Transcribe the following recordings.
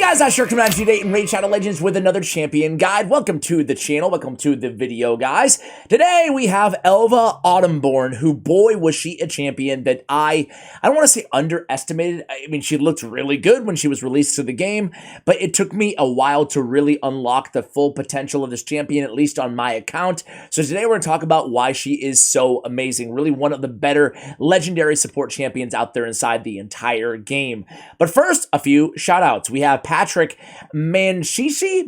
Guys, I sure come at you today in Raid Shadow Legends with another champion guide. Welcome to the channel. Welcome to the video, guys. Today we have ELVA AUTUMNBORN, who, boy, was she a champion that I don't want to say underestimated. I mean, she looked really good when she was released to the game, but it took me a while to really unlock the full potential of this champion, at least on my account. So today we're going to talk about why she is so amazing. Really one of the better legendary support champions out there inside the entire game. But first, a few shout outs. We have Patrick Manshishi.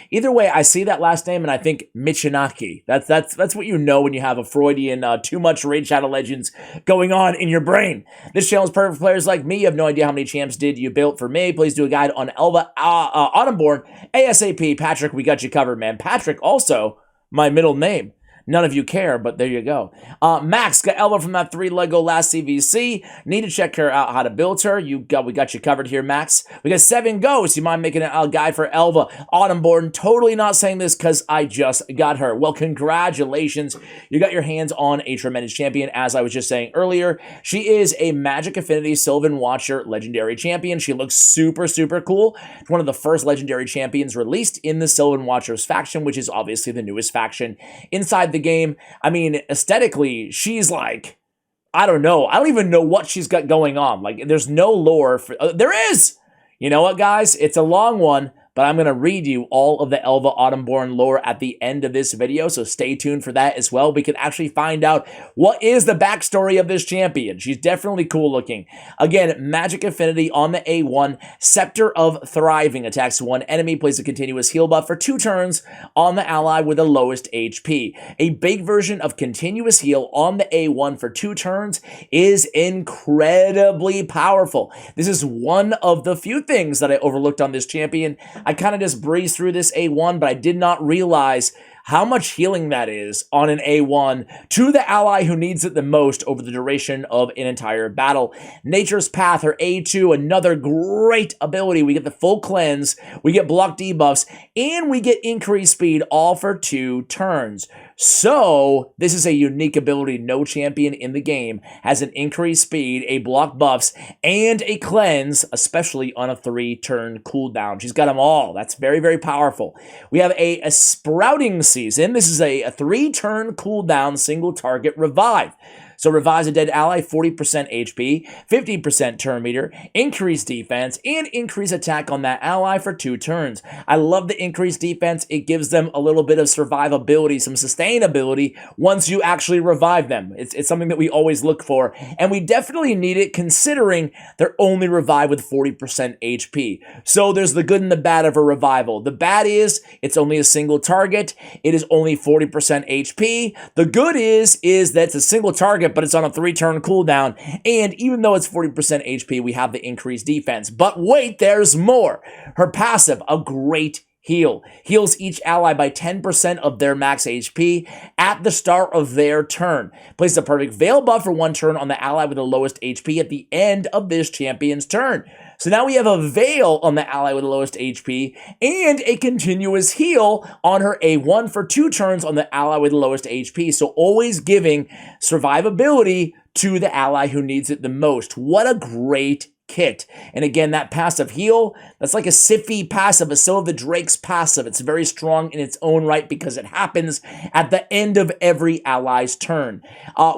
Either way, I see that last name and I think Michinaki. That's what you know when you have a Freudian too much Raid Shadow Legends going on in your brain. This channel is perfect for players like me. You have no idea how many champs did you built for me. Please do a guide on ELVA AUTUMNBORN ASAP. Patrick, we got you covered, man. Patrick, also my middle name. None of you care, but there you go. Max got ELVA from that 3 Lego last CVC. Need to check her out how to build her. We got you covered here, Max. We got 7 Ghosts. You mind making a guide for ELVA AUTUMNBORN? Totally not saying this because I just got her. Well, congratulations. You got your hands on a tremendous champion, as I was just saying earlier. She is a Magic Affinity Sylvan Watcher legendary champion. She looks super, super cool. It's one of the first legendary champions released in the Sylvan Watchers faction, which is obviously the newest faction inside the game. I mean, aesthetically, she's like, I don't know. I don't even know what she's got going on. Like, there's no lore. There is! You know what, guys? It's a long one, but I'm going to read you all of the ELVA AUTUMNBORN lore at the end of this video, so stay tuned for that as well. We can actually find out what is the backstory of this champion. She's definitely cool looking. Again, Magic Affinity on the A1, Scepter of Thriving, attacks one enemy, plays a continuous heal buff for 2 turns on the ally with the lowest HP. A big version of continuous heal on the A1 for 2 turns is incredibly powerful. This is one of the few things that I overlooked on this champion. I kind of just breezed through this A1, but I did not realize how much healing that is on an A1 to the ally who needs it the most over the duration of an entire battle. Nature's Path, her A2, another great ability. We get the full cleanse, we get block debuffs, and we get increased speed, all for 2 turns. So, this is a unique ability. No champion in the game has an increased speed, a block buffs, and a cleanse, especially on a 3-turn cooldown. She's got them all. That's very, very powerful. We have a Sprouting Season. This is a 3-turn cooldown single target revive. So revives a dead ally 40% HP, 50% turn meter, increase defense, and increase attack on that ally for 2 turns. I love the increased defense. It gives them a little bit of survivability, some sustainability once you actually revive them. It's something that we always look for, and we definitely need it considering they're only revived with 40% HP. So there's the good and the bad of a revival. The bad is it's only a single target. It is only 40% HP. The good is that it's a single target, but it's on a 3-turn cooldown, and even though it's 40% HP, we have the increased defense. But wait, there's more. Her passive, a great heal. Heals each ally by 10% of their max HP at the start of their turn. Places a perfect Veil buff for 1 turn on the ally with the lowest HP at the end of this champion's turn. So now we have a Veil on the ally with the lowest HP and a continuous heal on her A1 for 2 turns on the ally with the lowest HP. So always giving survivability to the ally who needs it the most. What a great kit. And again, that passive heal, that's like a Siphi passive, a Scylla the Drake's passive. It's very strong in its own right because it happens at the end of every ally's turn.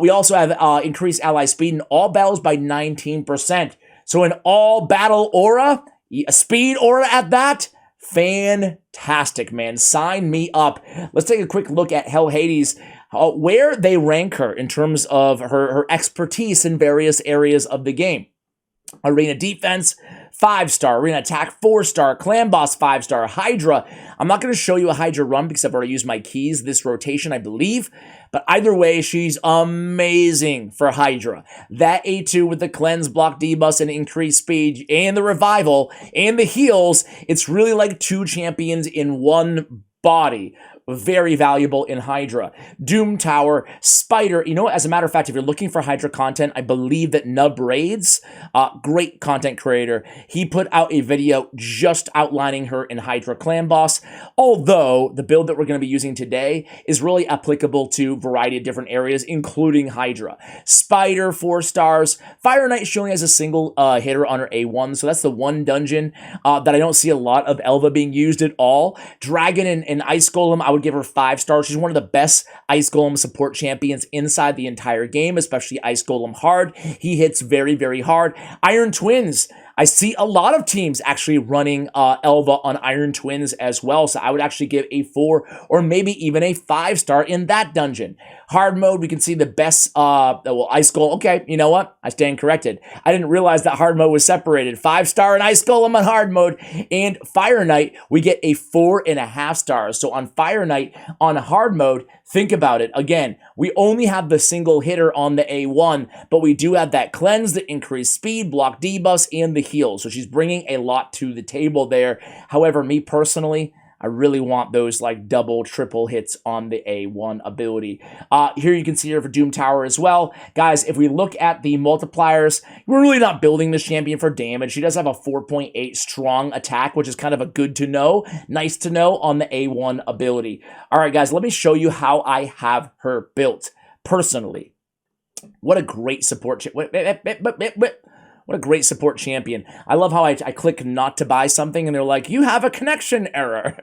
We also have increased ally speed in all battles by 19%. So an all battle aura, a speed aura at that, fantastic, man. Sign me up. Let's take a quick look at Hell Hades, where they rank her in terms of her expertise in various areas of the game. Arena defense, 5-star. Arena attack, 4-star. Clan boss, 5-star. Hydra. I'm not going to show you a Hydra run because I've already used my keys this rotation, I believe. But either way, she's amazing for Hydra. That A2 with the cleanse, block debuffs, and increased speed, and the revival, and the heals, it's really like 2 champions in one body. very valuable in Hydra. Doom Tower, Spider. You know what? As a matter of fact, if you're looking for Hydra content, I believe that Nub Raids, great content creator, he put out a video just outlining her in Hydra Clan Boss, although the build that we're going to be using today is really applicable to a variety of different areas, including Hydra. Spider, 4 stars. Fire Knight, she only has a single hitter on her A1, so that's the one dungeon that I don't see a lot of ELVA being used at all. Dragon and Ice Golem, I would give her 5 stars. She's one of the best Ice Golem support champions inside the entire game, especially Ice Golem hard. He hits very, very hard. Iron Twins, I see a lot of teams actually running ELVA on Iron Twins as well, so I would actually give a 4 or maybe even a 5-star in that dungeon. Hard mode, we can see the best, Ice Golem. Okay, you know what? I stand corrected. I didn't realize that hard mode was separated. 5-star and Ice Golem on hard mode. And Fire Knight, we get a 4.5 stars. So on Fire Knight, on hard mode, think about it. Again, we only have the single hitter on the A1, but we do have that cleanse, the increased speed, block debuffs, and the heal. So she's bringing a lot to the table there. However, me personally, I really want those like double, triple hits on the A1 ability. Here you can see her for Doom Tower as well. Guys, if we look at the multipliers, we're really not building this champion for damage. She does have a 4.8 strong attack, which is kind of a good to know, nice to know on the A1 ability. All right, guys, let me show you how I have her built personally. What a great support. What a great support champion. I love how I click not to buy something and they're like, you have a connection error.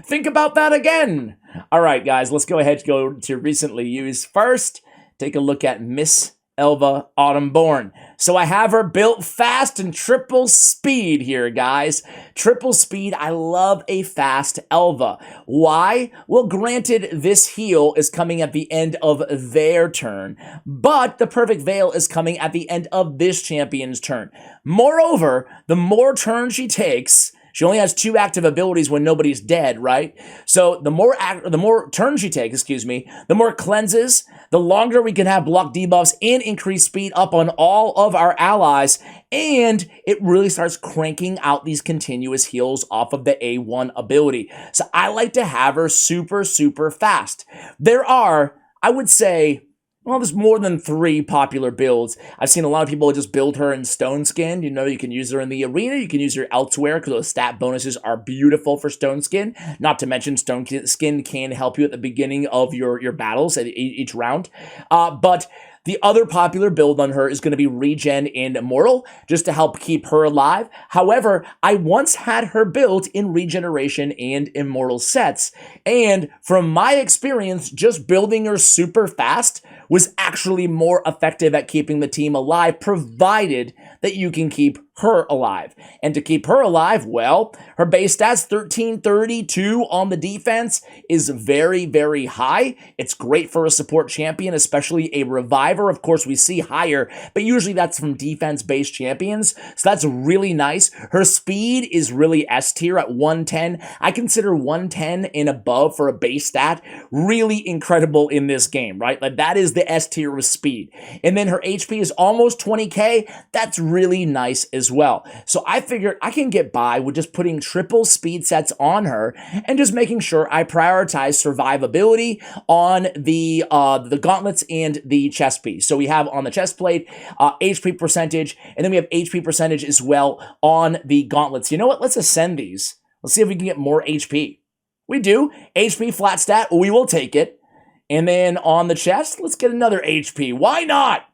Think about that again. All right, guys, let's go ahead and go to recently used first. Take a look at Miss ELVA AUTUMNBORN. So I have her built fast and triple speed here, guys. Triple speed, I love a fast ELVA. Why? Well, granted, this heal is coming at the end of their turn, but the Perfect Veil is coming at the end of this champion's turn. Moreover, the more turns she takes, she only has 2 active abilities when nobody's dead, right? So the more turns she takes, the more cleanses, the longer we can have block debuffs and increased speed up on all of our allies, and it really starts cranking out these continuous heals off of the A1 ability. So I like to have her super, super fast. There are, I would say, well, there's more than 3 popular builds. I've seen a lot of people just build her in Stone Skin. You know, you can use her in the arena. You can use her elsewhere because those stat bonuses are beautiful for Stone Skin. Not to mention Stone Skin can help you at the beginning of your battles at each round. But the other popular build on her is going to be Regen and Immortal, just to help keep her alive. However, I once had her built in Regeneration and Immortal sets, and from my experience, just building her super fast was actually more effective at keeping the team alive, provided that you can keep her alive. And to keep her alive, well, her base stats, 1332 on the defense, is very, very high. It's great for a support champion, especially a reviver. Of course, we see higher, but usually that's from defense-based champions, so that's really nice. Her speed is really S tier at 110. I consider 110 and above for a base stat really incredible in this game, right? Like, that is the S tier with speed. And then her HP is almost 20k. That's really nice as well. So I figured I can get by with just putting triple speed sets on her and just making sure I prioritize survivability on the gauntlets and the chest piece. So we have on the chest plate HP percentage, and then we have HP percentage as well on the gauntlets. You know what? Let's ascend these. Let's see if we can get more HP. We do. HP flat stat. We will take it. And then on the chest, let's get another HP. Why not?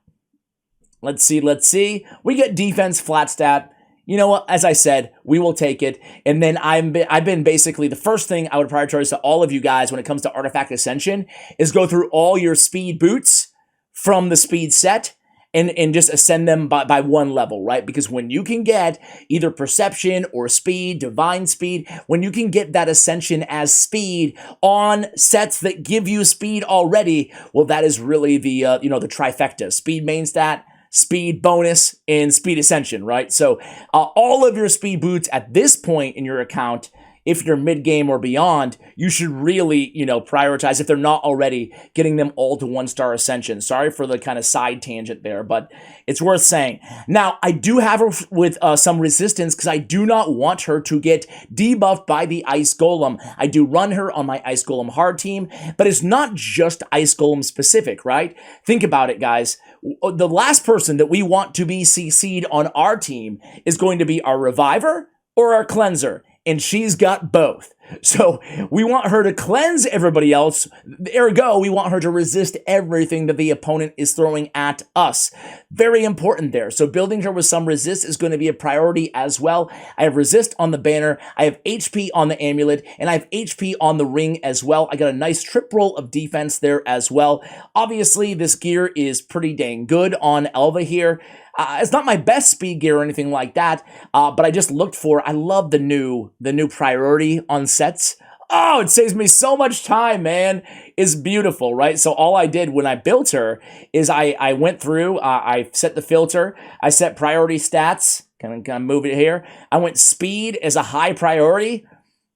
Let's see. We get defense flat stat. You know what? As I said, we will take it. And then I've been basically, the first thing I would prioritize to all of you guys when it comes to Artifact Ascension is go through all your speed boots from the speed set and just ascend them by 1 level, right? Because when you can get either Perception or Speed, Divine Speed, when you can get that Ascension as Speed on sets that give you Speed already, well, that is really the the trifecta. Speed main stat, Speed bonus, and Speed Ascension, right? So all of your speed boots at this point in your account if you're mid-game or beyond, you should really, prioritize, if they're not already, getting them all to 1-star ascension. Sorry for the kind of side tangent there, but it's worth saying. Now, I do have her with some resistance because I do not want her to get debuffed by the Ice Golem. I do run her on my Ice Golem hard team, but it's not just Ice Golem specific, right? Think about it, guys. The last person that we want to be CC'd on our team is going to be our Reviver or our Cleanser, and she's got both. So we want her to cleanse everybody else. Ergo, we want her to resist everything that the opponent is throwing at us. Very important there. So building her with some resist is going to be a priority as well. I have resist on the banner, I have HP on the amulet, and I have HP on the ring as well. I got a nice trip roll of defense there as well. Obviously, this gear is pretty dang good on Elva here. It's not my best speed gear or anything like that, but I just looked for, I love the new priority on sets. Oh, it saves me so much time, man. It's beautiful, right? So all I did when I built her is I went through, I set the filter, I set priority stats, kind of move it here. I went speed as a high priority.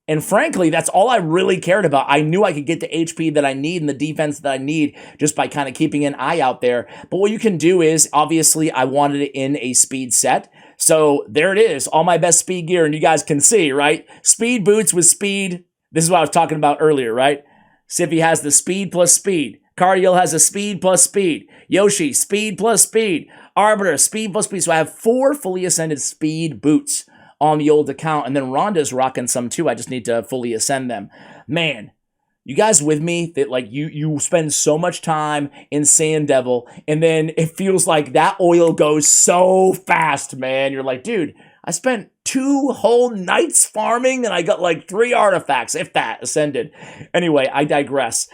And frankly, that's all I really cared about. I knew I could get the HP that I need and the defense that I need just by kind of keeping an eye out there. But what you can do is, obviously, I wanted it in a speed set. So there it is, all my best speed gear. And you guys can see, right? Speed boots with speed. This is what I was talking about earlier, right? Siffy has the speed plus speed. Cardiel has a speed plus speed. Yoshi, speed plus speed. Arbiter, speed plus speed. So I have 4 fully ascended speed boots on the old account, and then Rhonda's rocking some too. I just need to fully ascend them. Man, you guys with me? That like you spend so much time in Sand Devil, and then it feels like that oil goes so fast, man. You're like, dude, I spent 2 whole nights farming and I got like 3 artifacts, if that, ascended. Anyway, I digress.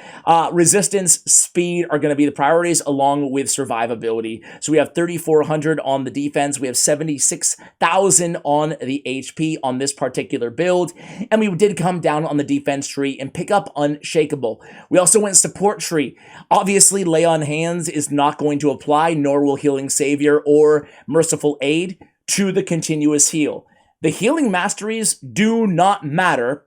Resistance, speed are going to be the priorities along with survivability. So we have 3,400 on the defense. We have 76,000 on the HP on this particular build. And we did come down on the defense tree and pick up Unshakable. We also went support tree. Obviously, Lay on Hands is not going to apply, nor will Healing Savior or Merciful Aid to the continuous heal. The healing masteries do not matter.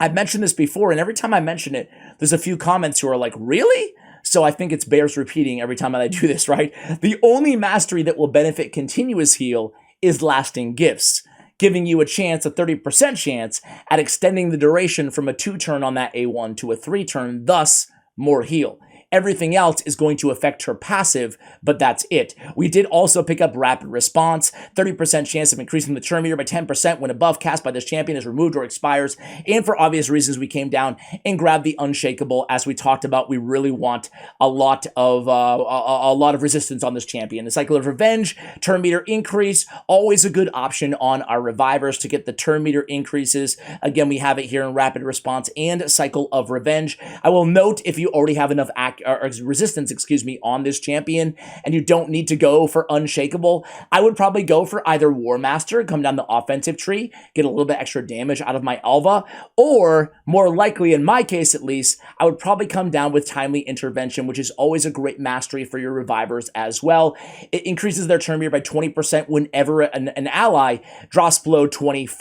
I've mentioned this before, and every time I mention it, there's a few comments who are like, really? So I think it bears repeating every time that I do this, right? The only mastery that will benefit continuous heal is Lasting Gifts, giving you a chance, a 30% chance, at extending the duration from a 2-turn on that A1 to a 3-turn, thus more heal. Everything else is going to affect her passive, but that's it. We did also pick up Rapid Response, 30% chance of increasing the turn meter by 10% when a buff cast by this champion is removed or expires, and for obvious reasons, we came down and grabbed the Unshakable. As we talked about, we really want a lot of resistance on this champion. The Cycle of Revenge, turn meter increase, always a good option on our Revivers to get the turn meter increases. Again, we have it here in Rapid Response and Cycle of Revenge. I will note, if you already have enough resistance, on this champion, and you don't need to go for Unshakable, I would probably go for either War Master, come down the offensive tree, get a little bit extra damage out of my Elva, or more likely, in my case at least, I would probably come down with Timely Intervention, which is always a great mastery for your Revivers as well. It increases their turn meter by 20% whenever an ally drops below 25%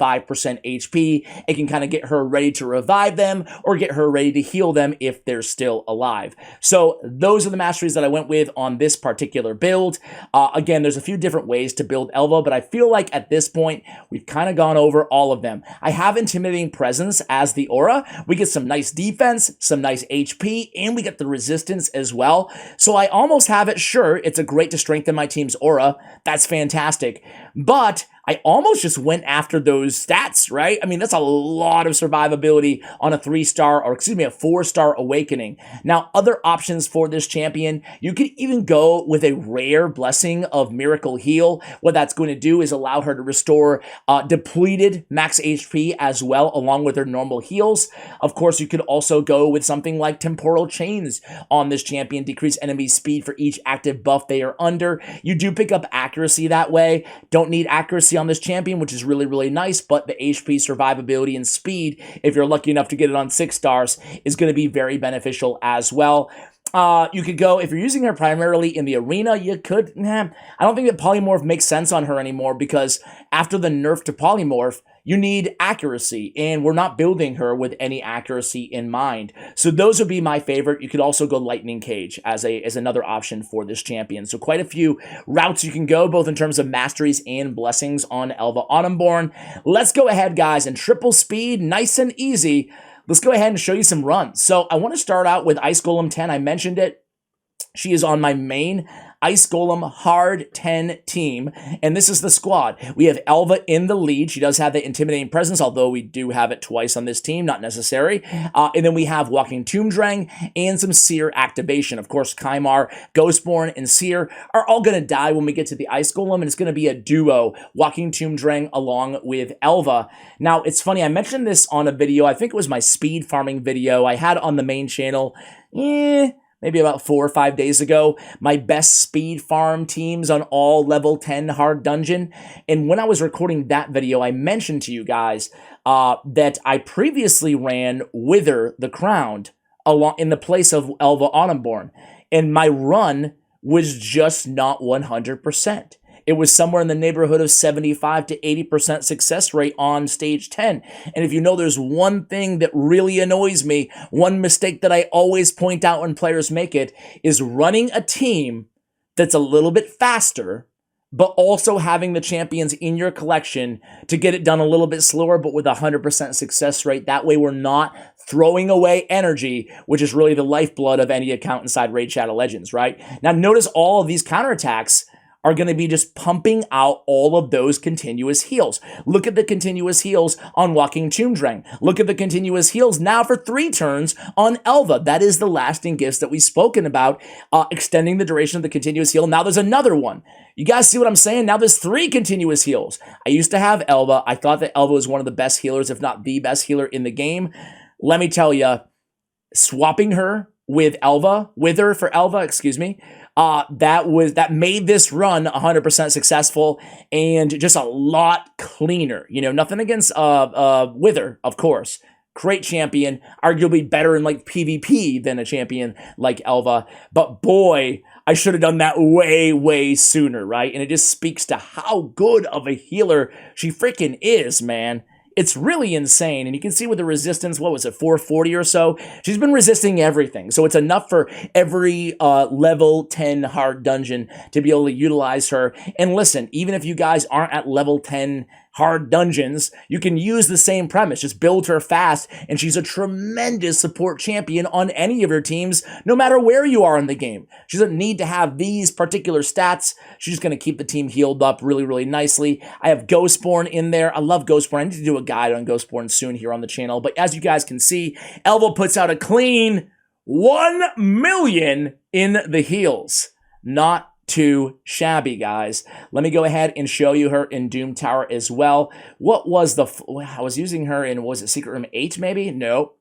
HP. It can kind of get her ready to revive them or get her ready to heal them if they're still alive. So those are the masteries that I went with on this particular build. Again, there's a few different ways to build Elva, but I feel like at this point, we've kind of gone over all of them. I have Intimidating Presence as the aura. We get some nice defense, some nice HP, and we get the resistance as well. So I almost have it. Sure, it's a great to strengthen my team's aura. That's fantastic. But I almost just went after those stats, right? I mean, that's a lot of survivability on a 3-star, or excuse me, a 4-star awakening. Now, other options for this champion, you could even go with a rare blessing of Miracle Heal. What that's going to do is allow her to restore depleted max HP as well, along with her normal heals. Of course, you could also go with something like Temporal Chains on this champion, decrease enemy speed for each active buff they are under. You do pick up accuracy that way. Don't need accuracy on this champion, which is really, really nice, but the HP, survivability, and speed, if you're lucky enough to get it on 6 stars, is going to be very beneficial as well. You could go, if you're using her primarily in the arena, you could, I don't think that Polymorph makes sense on her anymore because after the nerf to Polymorph, you need accuracy, and we're not building her with any accuracy in mind. So those would be my favorite. You could also go Lightning Cage as another option for this champion. So quite a few routes you can go, both in terms of masteries and blessings on ELVA AUTUMNBORN. Let's go ahead, guys, and triple speed, nice and easy. Let's go ahead and show you some runs. So I want to start out with Ice Golem 10. I mentioned it. She is on my main Ice Golem Hard 10 team, and this is the squad. We have ELVA in the lead. She does have the intimidating presence, although we do have it twice on this team, not necessary. And then we have Walking Tomb Drang and some Seer activation. Of course, Kymar, Ghostborn, and Seer are all going to die when we get to the Ice Golem, and it's going to be a duo, Walking Tomb Drang along with ELVA. Now, it's funny, I mentioned this on a video, I think it was my speed farming video I had on the main channel. Maybe about 4 or 5 days ago, my best speed farm teams on all level 10 hard dungeon. And when I was recording that video, I mentioned to you guys that I previously ran Wither the Crowned along in the place of ELVA AUTUMNBORN. And my run was just not 100%. It was somewhere in the neighborhood of 75 to 80% success rate on stage 10. And if you know there's one thing that really annoys me, one mistake that I always point out when players make it, is running a team that's a little bit faster, but also having the champions in your collection to get it done a little bit slower, but with a 100% success rate. That way we're not throwing away energy, which is really the lifeblood of any account inside Raid Shadow Legends, right? Now notice all of these counterattacks are going to be just pumping out all of those continuous heals. Look at the continuous heals on Walking Tomb Drang. Look at the continuous heals now for 3 turns on ELVA. That is the lasting gifts that we've spoken about, extending the duration of the continuous heal. Now there's another one. You guys see what I'm saying? Now there's 3 continuous heals. I used to have ELVA. I thought that ELVA was one of the best healers, if not the best healer in the game. Let me tell you, swapping her with ELVA, Wither for ELVA, excuse me, that made this run 100% successful and just a lot cleaner. You know, nothing against Wither, of course. Great champion, arguably better in like PvP than a champion like ELVA. But boy, I should have done that way, way sooner, right? And it just speaks to how good of a healer she freaking is, man. It's really insane, and you can see with the resistance, what was it, 440 or so? She's been resisting everything, so it's enough for every level 10 hard dungeon to be able to utilize her. And listen, even if you guys aren't at level 10 hard dungeons, you can use the same premise. Just build her fast, and she's a tremendous support champion on any of your teams, no matter where you are in the game. She doesn't need to have these particular stats. She's just going to keep the team healed up really, really nicely. I have Ghostborn in there. I love Ghostborn. I need to do a guide on Ghostborn soon here on the channel. But as you guys can see, ELVA puts out a clean 1 million in the heals. Not too shabby, guys. Let me go ahead and show you her in Doom Tower as well. What was the... I was using her in, was it Secret Room 8 maybe? No.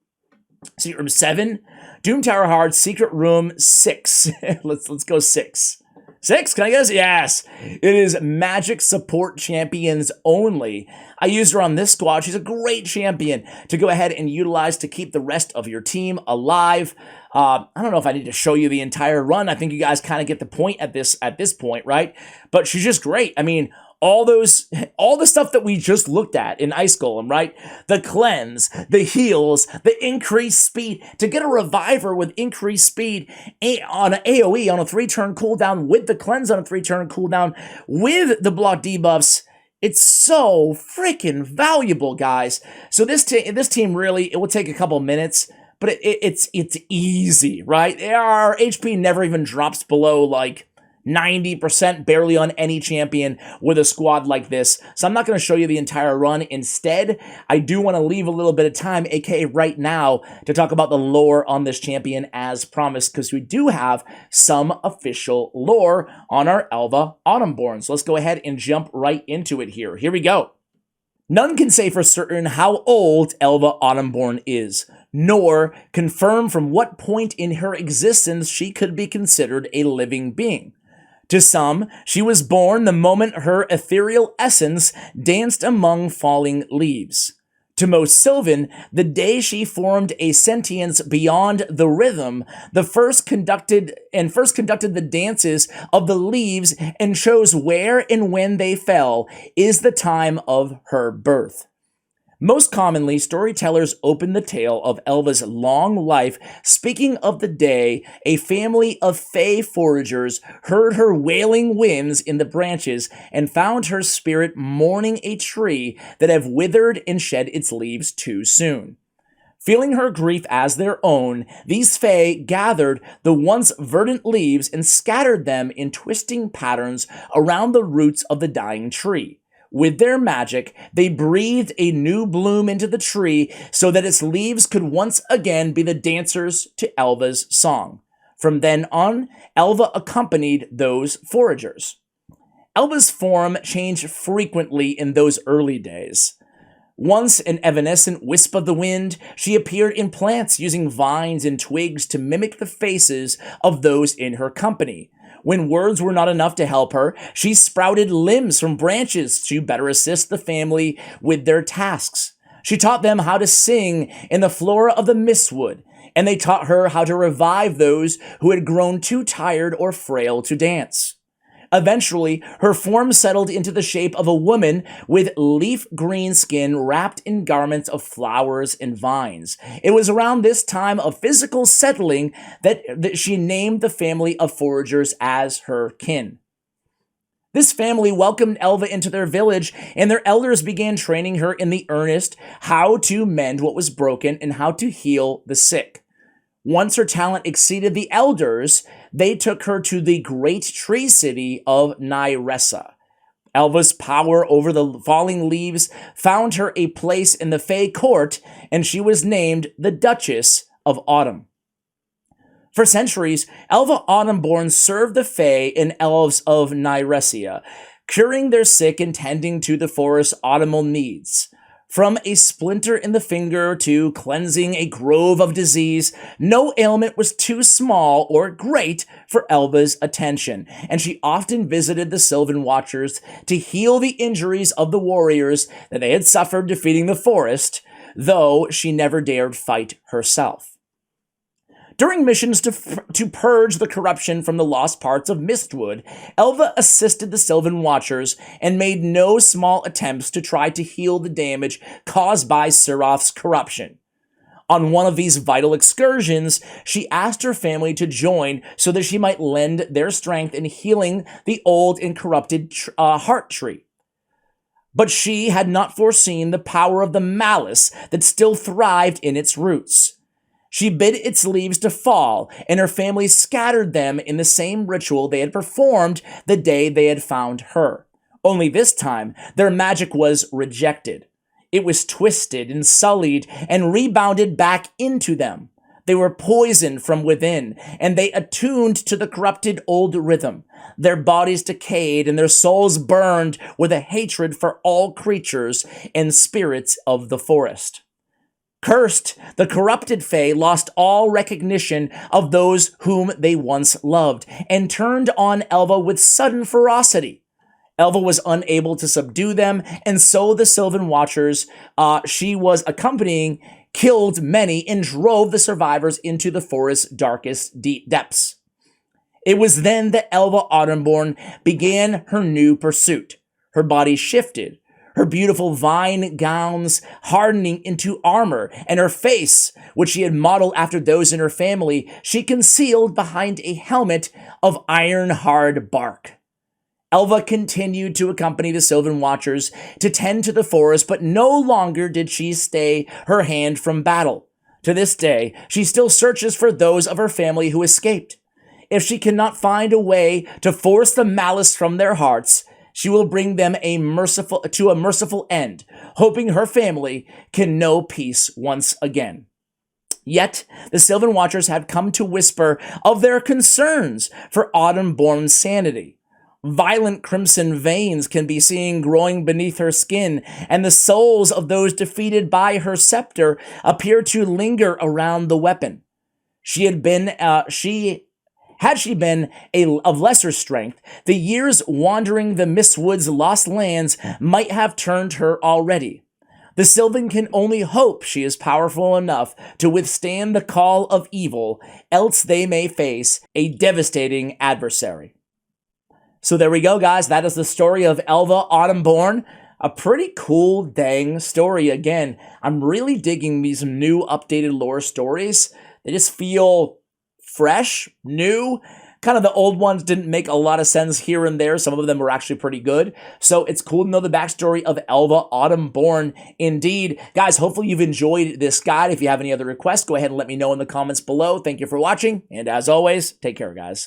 Secret Room 7? Doom Tower Hard, Secret Room 6. Let's go 6. 6? Can I guess? Yes. It is Magic Support Champions only. I used her on this squad. She's a great champion to go ahead and utilize to keep the rest of your team alive. I don't know if I need to show you the entire run. I think you guys kind of get the point at this point, right? But she's just great. I mean, all the stuff that we just looked at in Ice Golem, right? The cleanse, the heals, the increased speed. To get a reviver with increased speed on an AoE on a 3-turn cooldown, with the cleanse on a 3-turn cooldown, with the block debuffs, it's so freaking valuable, guys. So this team really, it will take a couple minutes, but it's easy, right? Our HP never even drops below like 90% barely on any champion with a squad like this. So I'm not going to show you the entire run. Instead, I do want to leave a little bit of time, aka right now, to talk about the lore on this champion as promised, because we do have some official lore on our ELVA AUTUMNBORN. So let's go ahead and jump right into it here. Here we go. None can say for certain how old ELVA AUTUMNBORN is, nor confirm from what point in her existence she could be considered a living being. To some, she was born the moment her ethereal essence danced among falling leaves. To most Sylvan, the day she formed a sentience beyond the rhythm, the first conducted the dances of the leaves and chose where and when they fell, is the time of her birth. Most commonly, storytellers open the tale of Elva's long life speaking of the day a family of fey foragers heard her wailing winds in the branches and found her spirit mourning a tree that had withered and shed its leaves too soon. Feeling her grief as their own, these fae gathered the once verdant leaves and scattered them in twisting patterns around the roots of the dying tree. With their magic, they breathed a new bloom into the tree so that its leaves could once again be the dancers to Elva's song. From then on, Elva accompanied those foragers. Elva's form changed frequently in those early days. Once an evanescent wisp of the wind, she appeared in plants using vines and twigs to mimic the faces of those in her company. When words were not enough to help her, she sprouted limbs from branches to better assist the family with their tasks. She taught them how to sing in the flora of the mistwood, and they taught her how to revive those who had grown too tired or frail to dance. Eventually, her form settled into the shape of a woman with leaf green skin wrapped in garments of flowers and vines. It was around this time of physical settling that she named the family of foragers as her kin. This family welcomed Elva into their village, and their elders began training her in the earnest how to mend what was broken and how to heal the sick. Once her talent exceeded the elders, they took her to the great tree city of Nyresa. Elva's power over the falling leaves found her a place in the Fae court, and she was named the Duchess of Autumn. For centuries, Elva Autumnborn served the Fae and elves of Nyresa, curing their sick and tending to the forest's autumnal needs. From a splinter in the finger to cleansing a grove of disease, no ailment was too small or great for Elva's attention, and she often visited the Sylvan Watchers to heal the injuries of the warriors that they had suffered defeating the forest, though she never dared fight herself. During missions to purge the corruption from the lost parts of Mistwood, Elva assisted the Sylvan Watchers and made no small attempts to try to heal the damage caused by Siroth's corruption. On one of these vital excursions, she asked her family to join so that she might lend their strength in healing the old and corrupted heart tree. But she had not foreseen the power of the malice that still thrived in its roots. She bid its leaves to fall, and her family scattered them in the same ritual they had performed the day they had found her. Only this time, their magic was rejected. It was twisted and sullied and rebounded back into them. They were poisoned from within, and they attuned to the corrupted old rhythm. Their bodies decayed, and their souls burned with a hatred for all creatures and spirits of the forest. Cursed, the corrupted Fae lost all recognition of those whom they once loved, and turned on Elva with sudden ferocity. Elva was unable to subdue them, and so the Sylvan Watchers she was accompanying killed many and drove the survivors into the forest's darkest depths. It was then that Elva Autumnborn began her new pursuit. Her body shifted, her beautiful vine gowns hardening into armor, and her face, which she had modeled after those in her family, she concealed behind a helmet of iron-hard bark. Elva continued to accompany the Sylvan Watchers to tend to the forest, but no longer did she stay her hand from battle. To this day, she still searches for those of her family who escaped. If she cannot find a way to force the malice from their hearts, she will bring them to a merciful end, hoping her family can know peace once again. Yet, the Sylvan Watchers had come to whisper of their concerns for Autumnborn's sanity. Violent crimson veins can be seen growing beneath her skin, and the souls of those defeated by her scepter appear to linger around the weapon. Had she been of lesser strength, the years wandering the Mistwood's lost lands might have turned her already. The Sylvan can only hope she is powerful enough to withstand the call of evil, else they may face a devastating adversary. So there we go, guys. That is the story of ELVA AUTUMNBORN. A pretty cool dang story. Again, I'm really digging these new updated lore stories. They just feel fresh, new. Kind of the old ones didn't make a lot of sense here and there. Some of them were actually pretty good. So it's cool to know the backstory of ELVA AUTUMNBORN indeed. Guys, hopefully you've enjoyed this guide. If you have any other requests, go ahead and let me know in the comments below. Thank you for watching. And as always, take care, guys.